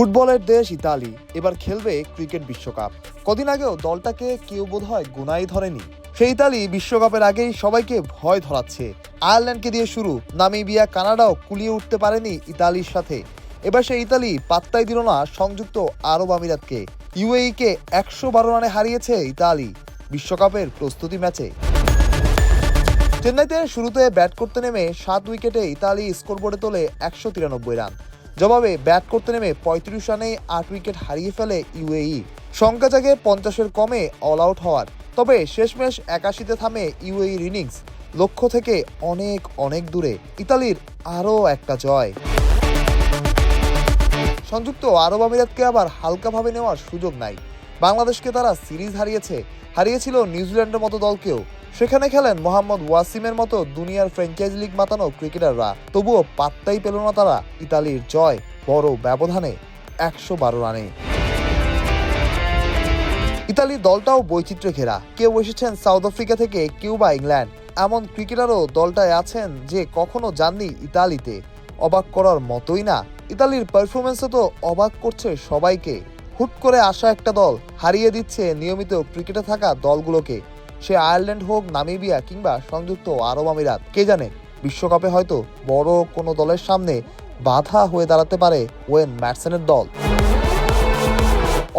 ফুটবলের দেশ ইতালি এবার খেলবে ক্রিকেট বিশ্বকাপ। কদিন আগেও দলটাকে কেউ বোধহয় গোনাই ধরেনি। সেই ইতালি বিশ্বকাপের আগেই সবাইকে ভয় ধরাচ্ছে। আয়ারল্যান্ডকে দিয়ে শুরু, নামিবিয়া, কানাডাও কুলিয়ে উঠতে পারেনি ইতালির সাথে। এবার সেই ইতালি পাত্তাই দিল না সংযুক্ত আরব আমিরাতকে। ইউএইকে ১১২ রানে হারিয়েছে ইতালি বিশ্বকাপের প্রস্তুতি ম্যাচে। চেন্নাইতে শুরুতে ব্যাট করতে নেমে ৭ উইকেটে ইতালি স্কোরবোর্ডে তোলে ১৯৩ রান। জবাবে ব্যাট করতে নেমে ৩৫ রানেই ৮ উইকেট হারিয়ে ফেলে ইউএই। শঙ্কা জাগে ৫০-এর কমে অল আউট হওয়ার। তবে শেষমেশ ৮১-তে থামে ইউএইর ইনিংস। লক্ষ্য থেকে অনেক অনেক দূরে ইতালির আরও একটা জয়। সংযুক্ত আরব আমিরাতকে আবার হালকাভাবে নেওয়ার সুযোগ নাই। বাংলাদেশকে তারা সিরিজ হারিয়েছিল নিউজিল্যান্ডের মতো দলকেও। সেখানে খেলেন মোহাম্মদ ওয়াসিমের মতো দুনিয়ার ফ্র্যাঞ্চাইজি লিগ মাতানো ক্রিকেটাররা। তবুও পাত্তাই পেল না তারা ইতালির জয় বড় ব্যবধানে ১১২ রানে। ইতালির দলটাও বৈচিত্র্যে ঘেরা। কেউ এসেছেন সাউথ আফ্রিকা থেকে, কেউ বা ইংল্যান্ড। এমন ক্রিকেটারও দলটায় আছেন যে কখনো যাননি ইতালিতে। অবাক করার মতোই না। ইতালির পারফরমেন্সও তো অবাক করছে সবাইকে। হুট করে আসা একটা দল হারিয়ে দিচ্ছে নিয়মিত ক্রিকেটে থাকা দলগুলোকে। সে আয়ারল্যান্ড হোক, নামিবিয়া কিংবা সংযুক্ত আরব আমিরাত। কে জানে বিশ্বকাপে হয়তো বড় কোনো দলের সামনে বাধা হয়ে দাঁড়াতে পারে ওয়েন ম্যাটসনের দল।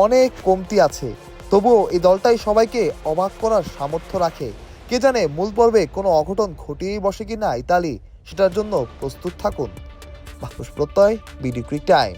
অনেক কমতি আছে, তবুও এই দলটাই সবাইকে অবাক করার সামর্থ্য রাখে। কে জানে মূল পর্বে কোনো অঘটন ঘটিয়েই বসে কিনা ইতালি। সেটার জন্য প্রস্তুত থাকুন। মাহফুজ প্রত্যয়, বিডি ক্রিক টাইম।